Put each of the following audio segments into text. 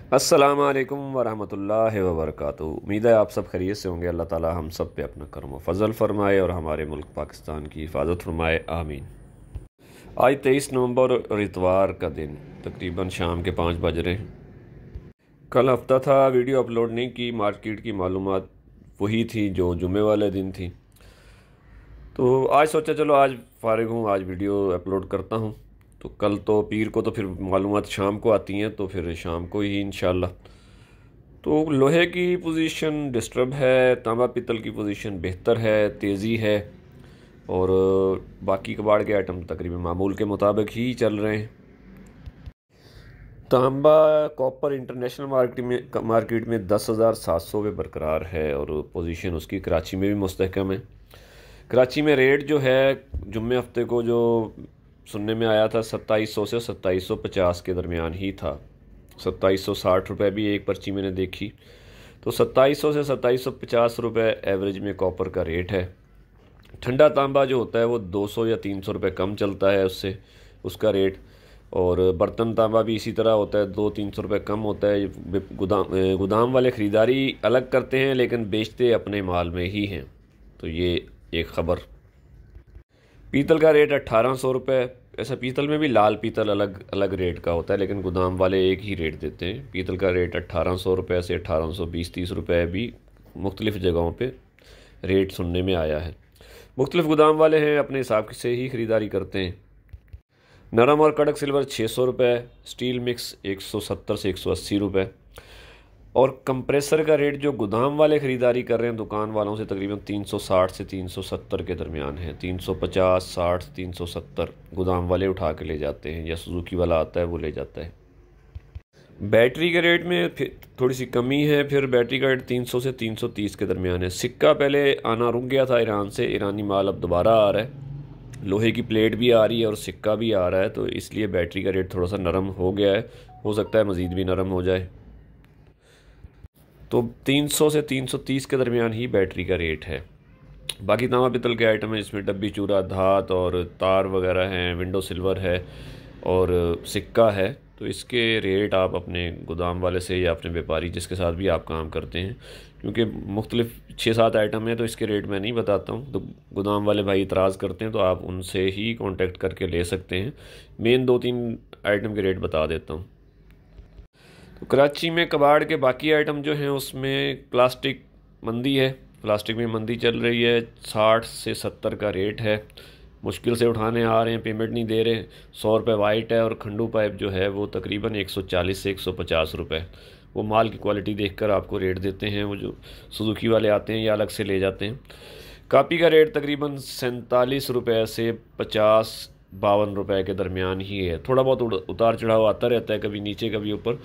अस्सलाम वालेकुम वरहमतुल्लाहि वबरकातुहू। उम्मीद है आप सब खैरियत से होंगे। अल्लाह ताला हम सब पे अपना करम व फजल फरमाए और हमारे मुल्क पाकिस्तान की हिफाजत फरमाए, आमीन। आज 23 नवंबर और इतवार का दिन, तकरीबन शाम के 5 बज रहे हैं। कल हफ्ता था, वीडियो अपलोड नहीं की। मार्केट की मालूमात वही थी जो जुमे वाले दिन थी, तो आज सोचा चलो आज फारिग हूँ, आज वीडियो अपलोड करता हूँ। तो कल तो पीर को तो फिर मालूमात शाम को आती हैं, तो फिर शाम को ही इंशाल्लाह। तो लोहे की पोजीशन डिस्टर्ब है, तांबा पीतल की पोजीशन बेहतर है, तेज़ी है। और बाकी कबाड़ के आइटम तकरीबन मामूल के मुताबिक ही चल रहे हैं। तांबा कॉपर इंटरनेशनल मार्केट में 10,700 पे बरकरार है और पोजीशन उसकी कराची में भी मुस्तहकम है। कराची में रेट जो है जुम्मे हफ्ते को जो सुनने में आया था 2700 से 2750 के दरमियान ही था। 2760 रुपये भी एक पर्ची मैंने देखी। तो 2700 से 2750 रुपये एवरेज में कॉपर का रेट है। ठंडा तांबा जो होता है वो 200 या 300 रुपये कम चलता है उससे, उसका रेट। और बर्तन तांबा भी इसी तरह होता है, 200-300 रुपये कम होता है। गोदाम वाले ख़रीदारी अलग करते हैं लेकिन बेचते अपने माल में ही हैं। तो ये एक ख़बर। पीतल का रेट 1800 रुपये। ऐसा पीतल में भी लाल पीतल अलग अलग रेट का होता है, लेकिन गोदाम वाले एक ही रेट देते हैं। पीतल का रेट 1800 रुपये से 1820-30 रुपये भी मुख्तलिफ़ जगहों पे रेट सुनने में आया है। मुख्तलिफ़ गोदाम वाले हैं, अपने हिसाब से ही ख़रीदारी करते हैं। नरम और कड़क सिल्वर 600 रुपये, स्टील मिक्स 170 से 180 रुपये। और कंप्रेसर का रेट जो गोदाम वाले ख़रीदारी कर रहे हैं दुकान वालों से, तकरीबन 360 से 370 के दरमियान है। 350, 60, 370 गोदाम वाले उठा के ले जाते हैं, या सुजुकी वाला आता है वो ले जाता है। बैटरी के रेट में फिर थोड़ी सी कमी है। फिर बैटरी का रेट 300 से 330 के दरमियान है। सिक्का पहले आना रुक गया था ईरान से, ईरानी माल अब दोबारा आ रहा है। लोहे की प्लेट भी आ रही है और सिक्का भी आ रहा है, तो इसलिए बैटरी का रेट थोड़ा सा नरम हो गया है। हो सकता है मज़ीद भी नरम हो जाए। तो 300 से 330 के दरमियान ही बैटरी का रेट है। बाकी तांबा पितल के आइटम है, इसमें डब्बी चूरा, धात और तार वगैरह हैं, विंडो सिल्वर है और सिक्का है। तो इसके रेट आप अपने गोदाम वाले से या अपने व्यापारी जिसके साथ भी आप काम करते हैं, क्योंकि मुख्तलिफ 6-7 आइटम है तो इसके रेट मैं नहीं बताता हूँ। तो गोदाम वाले भाई इतराज़ करते हैं तो आप उनसे ही कांटेक्ट करके ले सकते हैं। मेन 2-3 आइटम के रेट बता देता हूँ। तो कराची में कबाड़ के बाकी आइटम जो हैं उसमें प्लास्टिक मंदी है। प्लास्टिक में मंदी चल रही है, 60 से 70 का रेट है। मुश्किल से उठाने आ रहे हैं, पेमेंट नहीं दे रहे। 100 रुपये वाइट है और खंडू पाइप जो है वो तकरीबन 140 से 150 रुपये। वो माल की क्वालिटी देखकर आपको रेट देते हैं, वो जो सुजुकी वाले आते हैं या अलग से ले जाते हैं। कापी का रेट तकरीबन 47 रुपये से 50-52 रुपये के दरमियान ही है। थोड़ा बहुत उतार चढ़ाव आता रहता है, कभी नीचे कभी ऊपर।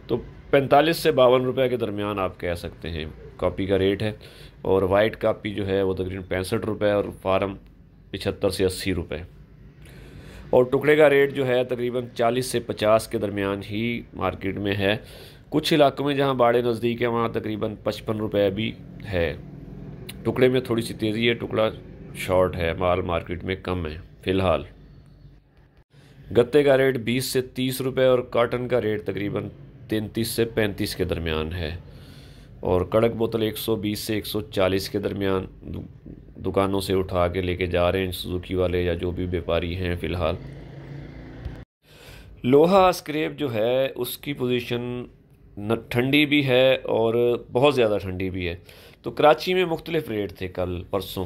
तो 45 से 52 रुपये के दरमियान आप कह सकते हैं कॉपी का रेट है। और वाइट कापी जो है वो तकरीबन 65 रुपये और फार्म 75 से 80 रुपये। और टुकड़े का रेट जो है तकरीबन 40 से 50 के दरमियान ही मार्केट में है। कुछ इलाकों में जहाँ बाड़े नज़दीक है वहाँ तकरीबन 55 रुपये भी है। टुकड़े में थोड़ी सी तेज़ी है, टुकड़ा शॉर्ट है, माल मार्केट में कम है फ़िलहाल। गत्ते का रेट 20 से 30 रुपये और कॉटन का रेट तकरीबन 33 से 35 के दरमियान है। और कड़क बोतल 120 से 140 के दरमियान दुकानों से उठा के लेके जा रहे हैं सुजुकी वाले या जो भी व्यापारी हैं फ़िलहाल। लोहा स्क्रैप जो है उसकी पोजीशन न ठंडी भी है और बहुत ज़्यादा ठंडी भी है। तो कराची में मुख्तलिफ रेट थे कल परसों।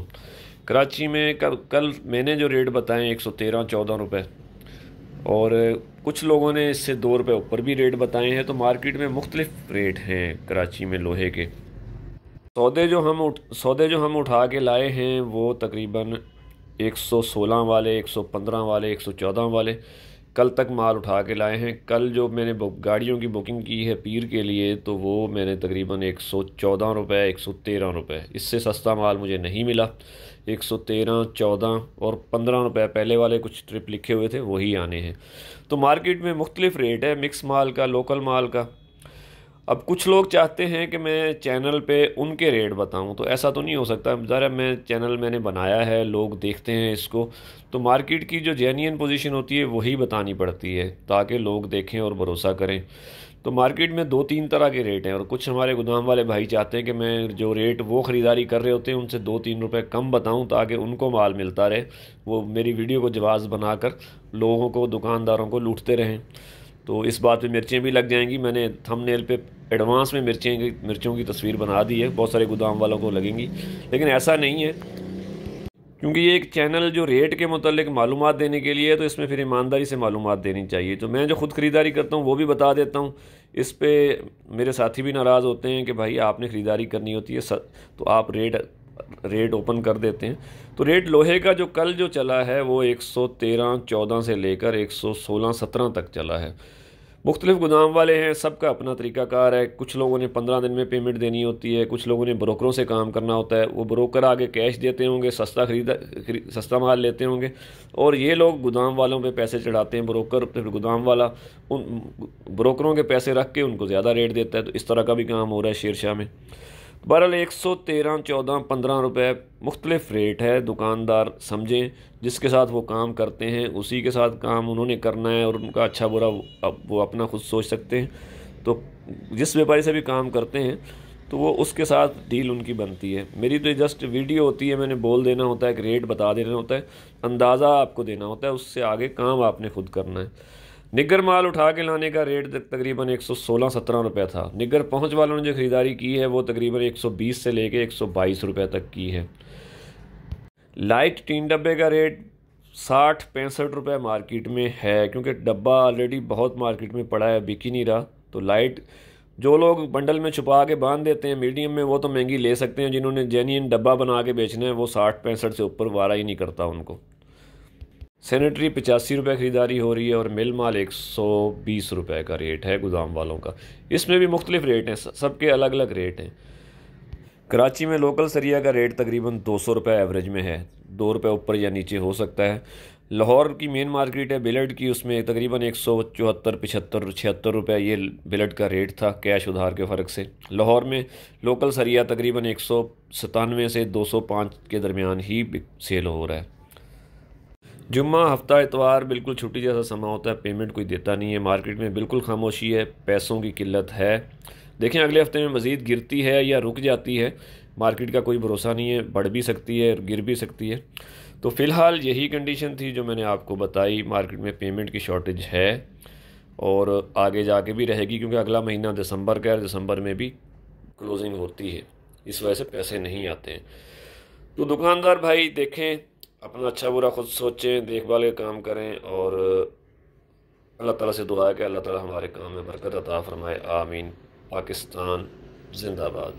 कराची में कल मैंने जो रेट बताए 113-14 रुपये, और कुछ लोगों ने इससे 2 रुपये ऊपर भी रेट बताए हैं। तो मार्केट में मुख्तलिफ रेट हैं कराची में लोहे के। सौदे जो हम उठा के लाए हैं वो तकरीबन 116 वाले, 115 वाले, 114 वाले कल तक माल उठा के लाए हैं। कल जो मैंने गाड़ियों की बुकिंग की है पीर के लिए, तो वो मैंने तकरीबन 114 रुपये, 113 रुपये, इससे सस्ता माल मुझे नहीं मिला। 113, 14 और 15 रुपये पहले वाले कुछ ट्रिप लिखे हुए थे वही आने हैं। तो मार्केट में मुख्तलिफ रेट है मिक्स माल का, लोकल माल का। अब कुछ लोग चाहते हैं कि मैं चैनल पे उनके रेट बताऊं, तो ऐसा तो नहीं हो सकता। ज़रा मैंने बनाया है, लोग देखते हैं इसको, तो मार्केट की जो जेन्युइन पोजीशन होती है वही बतानी पड़ती है ताकि लोग देखें और भरोसा करें। तो मार्केट में 2-3 तरह के रेट हैं, और कुछ हमारे गोदाम वाले भाई चाहते हैं कि मैं जो रेट वो ख़रीदारी कर रहे होते हैं उनसे 2-3 रुपए कम बताऊं ताकि उनको माल मिलता रहे, वो मेरी वीडियो को जवाब बनाकर लोगों को, दुकानदारों को लूटते रहें। तो इस बात पे मिर्चें भी लग जाएंगी। मैंने थंबनेल पे एडवांस में मिर्चों की तस्वीर बना दी है, बहुत सारे गोदाम वालों को लगेंगी, लेकिन ऐसा नहीं है, क्योंकि ये एक चैनल जो रेट के मुतालिक मालूमात देने के लिए है, तो इसमें फिर ईमानदारी से मालूमात देनी चाहिए। तो मैं जो ख़ुद ख़रीदारी करता हूँ वो भी बता देता हूँ। इस पे मेरे साथी भी नाराज़ होते हैं कि भाई आपने ख़रीदारी करनी होती है तो आप रेट ओपन कर देते हैं। तो रेट लोहे का जो कल जो चला है वो 113-14 से लेकर 116-17 तक चला है। मुख्तलिफ गोदाम वाले हैं, सबका अपना तरीक़ाकार है। कुछ लोगों ने 15 दिन में पेमेंट देनी होती है, कुछ लोगों ने ब्रोकरों से काम करना होता है, वो ब्रोकर आगे कैश देते होंगे, सस्ता माल लेते होंगे, और ये लोग गोदाम वालों पे पैसे चढ़ाते हैं ब्रोकर, फिर गोदाम वाला उन ब्रोकरों के पैसे रख के उनको ज़्यादा रेट देता है। तो इस तरह का भी काम हो रहा है शेरशाह में। बहरहाल 113, 14, 15 रुपये मुख्तलिफ रेट है। दुकानदार समझें, जिसके साथ वो काम करते हैं उसी के साथ काम उन्होंने करना है, और उनका अच्छा बुरा वो अपना खुद सोच सकते हैं। तो जिस व्यापारी से भी काम करते हैं तो वो उसके साथ डील उनकी बनती है। मेरी तो जस्ट वीडियो होती है, मैंने बोल देना होता है, एक रेट बता देना होता है, अंदाज़ा आपको देना होता है, उससे आगे काम आपने खुद करना है। निगर माल उठा के लाने का रेट तकरीबन 116-17 रुपये था। निगर पहुंच वालों ने जो ख़रीदारी की है वो तकरीबन 120 से लेके 122 रुपये तक की है। लाइट 3 डब्बे का रेट 60-65 रुपये मार्केट में है, क्योंकि डब्बा ऑलरेडी बहुत मार्केट में पड़ा है, बिक ही नहीं रहा। तो लाइट जो लोग बंडल में छुपा के बांध देते हैं मीडियम में, वो तो महंगी ले सकते हैं। जिन्होंने जेन्युइन डब्बा बना के बेचना है वो 60-65 से ऊपर वारा ही नहीं करता उनको। सैनिटरी 85 रुपये ख़रीदारी हो रही है, और मिल माल 120 रुपये का रेट है गोदाम वालों का। इसमें भी मुख्तलिफ रेट हैं, सबके अलग अलग रेट हैं। कराची में लोकल सरिया का रेट तकरीबन 200 रुपये एवरेज में है, 2 रुपये ऊपर या नीचे हो सकता है। लाहौर की मेन मार्केट है बिलट की, उसमें तकरीबन 174, 75, 76 रुपये ये बिलट का रेट था, कैश उधार के फ़र्क से। लाहौर में लोकल सरिया तकरीबन 197 से 205 के दरमियान ही सेल हो रहा है। जुम्मा, हफ्ता, इतवार बिल्कुल छुट्टी जैसा समा होता है, पेमेंट कोई देता नहीं है। मार्केट में बिल्कुल खामोशी है, पैसों की किल्लत है। देखें अगले हफ्ते में मज़ीद गिरती है या रुक जाती है, मार्केट का कोई भरोसा नहीं है, बढ़ भी सकती है, गिर भी सकती है। तो फ़िलहाल यही कंडीशन थी जो मैंने आपको बताई। मार्केट में पेमेंट की शॉर्टेज है और आगे जाके भी रहेगी, क्योंकि अगला महीना दिसंबर का है, दिसंबर में भी क्लोजिंग होती है, इस वजह से पैसे नहीं आते हैं। तो दुकानदार भाई देखें, अपना अच्छा बुरा खुद सोचें, देखभाल के काम करें, और अल्लाह ताला से दुआ है कि अल्लाह ताला हमारे काम में बरकत अता फरमाए। आमीन। पाकिस्तान जिंदाबाद।